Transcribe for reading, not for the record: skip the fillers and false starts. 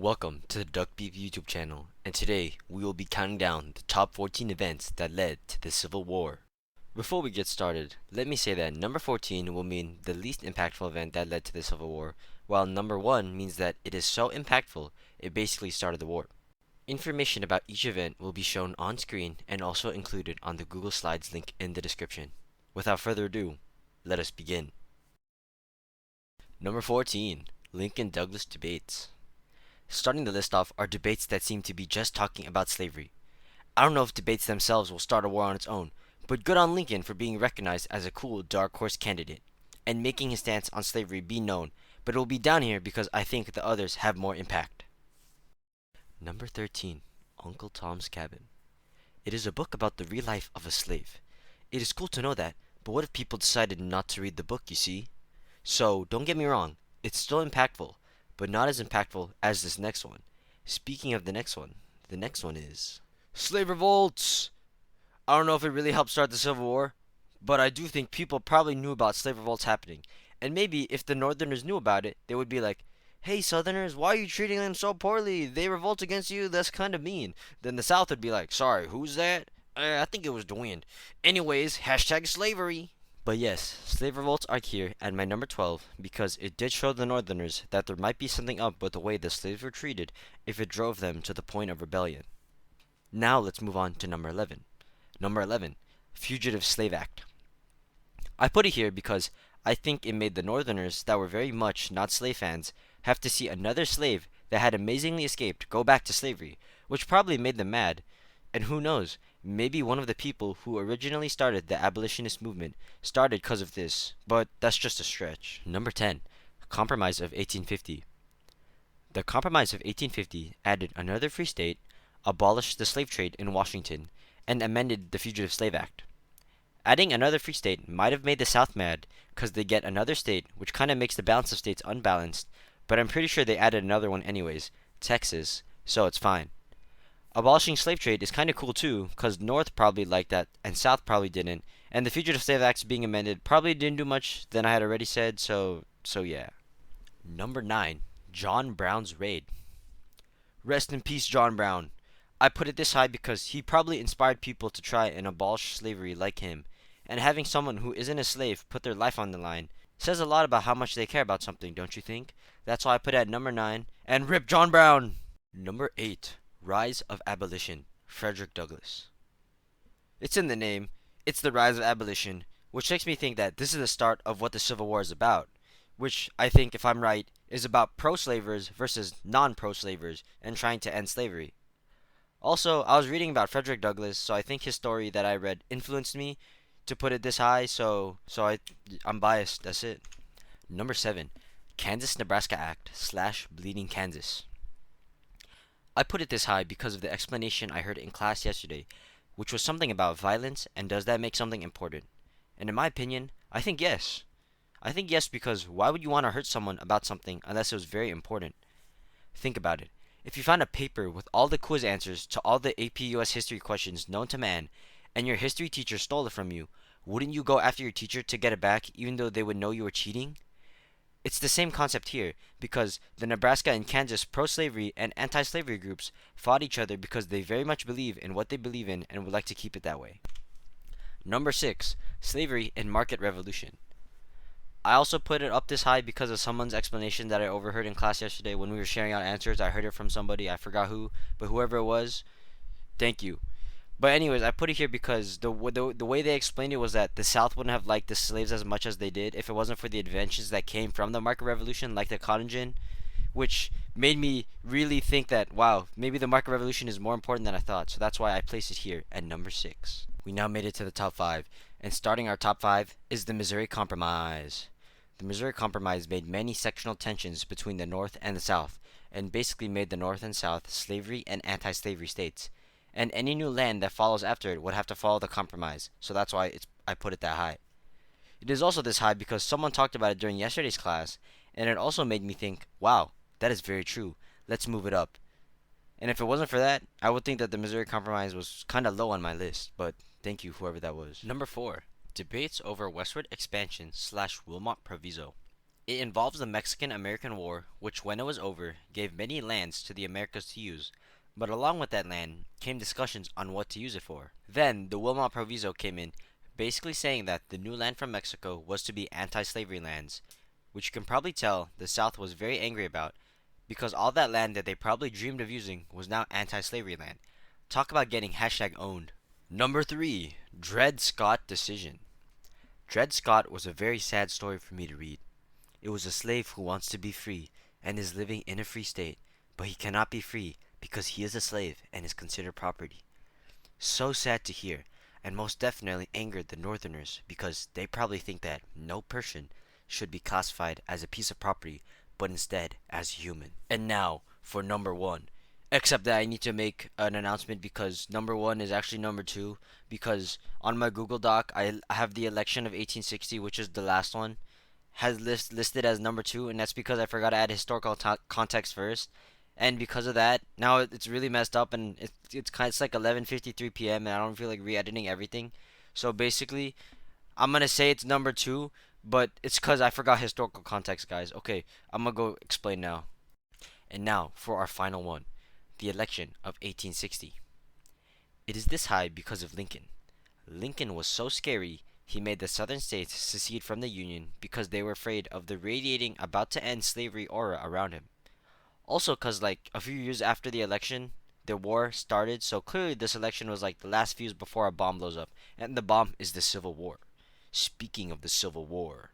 Welcome to the Duck Beef YouTube channel, and today we will be counting down the top 14 events that led to the Civil War. Before we get started, let me say that number 14 will mean the least impactful event that led to the Civil War, while number 1 means that it is so impactful it basically started the war. Information about each event will be shown on screen and also included on the Google Slides link in the description. Without further ado, let us begin. Number 14, Lincoln-Douglas debates. Starting the list off are debates that seem to be just talking about slavery. I don't know if debates themselves will start a war on its own, but good on Lincoln for being recognized as a cool dark horse candidate and making his stance on slavery be known, but it will be down here because I think the others have more impact. Number 13, Uncle Tom's Cabin. It is a book about the real life of a slave. It is cool to know that, but what if people decided not to read the book, you see? So, don't get me wrong, it's still impactful, but not as impactful as this next one. Speaking of the next one is slave revolts. I don't know if it really helped start the Civil War, but I do think people probably knew about slave revolts happening. And maybe if the Northerners knew about it, they would be like, "Hey, Southerners, why are you treating them so poorly? They revolt against you. That's kind of mean." Then the South would be like, "Sorry, who's that? I think it was the wind. Anyways, hashtag slavery." But yes, slave revolts are here at my number 12 because it did show the Northerners that there might be something up with the way the slaves were treated if it drove them to the point of rebellion. Now let's move on to number 11. Number 11, Fugitive Slave Act. I put it here because I think it made the Northerners that were very much not slave fans have to see another slave that had amazingly escaped go back to slavery, which probably made them mad. And who knows, maybe one of the people who originally started the abolitionist movement started because of this, but that's just a stretch. Number 10, Compromise of 1850. The Compromise of 1850 added another free state, abolished the slave trade in Washington, and amended the Fugitive Slave Act. Adding another free state might have made the South mad because they get another state, which kind of makes the balance of states unbalanced, but I'm pretty sure they added another one anyways, Texas, so it's fine. Abolishing slave trade is kind of cool too, because North probably liked that and South probably didn't, and the Fugitive Slave Act being amended probably didn't do much than I had already said, so yeah. Number 9, John Brown's Raid. Rest in peace, John Brown. I put it this high because he probably inspired people to try and abolish slavery like him, and having someone who isn't a slave put their life on the line says a lot about how much they care about something, don't you think? That's why I put it at number 9, and RIP John Brown! Number 8, Rise of Abolition, Frederick Douglass. It's in the name. It's the rise of abolition, which makes me think that this is the start of what the Civil War is about, which I think, if I'm right, is about pro-slavers versus non-pro-slavers and trying to end slavery. Also, I was reading about Frederick Douglass, so I think his story that I read influenced me to put it this high, I'm biased, that's it. Number 7, Kansas-Nebraska Act / Bleeding Kansas. I put it this high because of the explanation I heard in class yesterday, which was something about violence and does that make something important? And in my opinion, I think yes. I think yes because why would you want to hurt someone about something unless it was very important? Think about it. If you found a paper with all the quiz answers to all the AP US history questions known to man, and your history teacher stole it from you, wouldn't you go after your teacher to get it back even though they would know you were cheating? It's the same concept here, because the Nebraska and Kansas pro-slavery and anti-slavery groups fought each other because they very much believe in what they believe in and would like to keep it that way. Number 6, Slavery and Market Revolution. I also put it up this high because of someone's explanation that I overheard in class yesterday when we were sharing out answers. I heard it from somebody, I forgot who, but whoever it was, thank you. But anyways, I put it here because the way they explained it was that the South wouldn't have liked the slaves as much as they did if it wasn't for the inventions that came from the market revolution, like the cotton gin, which made me really think that, wow, maybe the market revolution is more important than I thought. So that's why I placed it here at number 6. We now made it to the top 5, and starting our top 5 is the Missouri Compromise. The Missouri Compromise made many sectional tensions between the North and the South, and basically made the North and South slavery and anti-slavery states. And any new land that follows after it would have to follow the compromise, so that's why I put it that high. It is also this high because someone talked about it during yesterday's class, and it also made me think, wow, that is very true, let's move it up. And if it wasn't for that, I would think that the Missouri Compromise was kinda low on my list, but thank you whoever that was. Number 4, Debates over Westward Expansion / Wilmot Proviso. It involves the Mexican-American War, which when it was over, gave many lands to the Americas to use, but along with that land came discussions on what to use it for. Then the Wilmot Proviso came in, basically saying that the new land from Mexico was to be anti-slavery lands, which you can probably tell the South was very angry about, because all that land that they probably dreamed of using was now anti-slavery land. Talk about getting hashtag owned. Number 3. Dred Scott Decision. Dred Scott was a very sad story for me to read. It was a slave who wants to be free and is living in a free state, but he cannot be free because he is a slave and is considered property. So sad to hear, and most definitely angered the Northerners because they probably think that no person should be classified as a piece of property, but instead as human. And now for number 1. Except that I need to make an announcement because number 1 is actually number 2, because on my Google Doc I have the election of 1860, which is the last one, has listed as number 2, and that's because I forgot to add historical context first. And because of that, now it's really messed up, and it's like 11:53 p.m. and I don't feel like re-editing everything. So basically, I'm gonna say it's number 2, but it's cause I forgot historical context, guys. Okay, I'm gonna go explain now. And now for our final one, the election of 1860. It is this high because of Lincoln. Lincoln was so scary, he made the southern states secede from the Union because they were afraid of the radiating about to end slavery aura around him. Also, cause like a few years after the election, the war started, so clearly this election was like the last fuse before a bomb blows up, and the bomb is the Civil War. Speaking of the Civil War,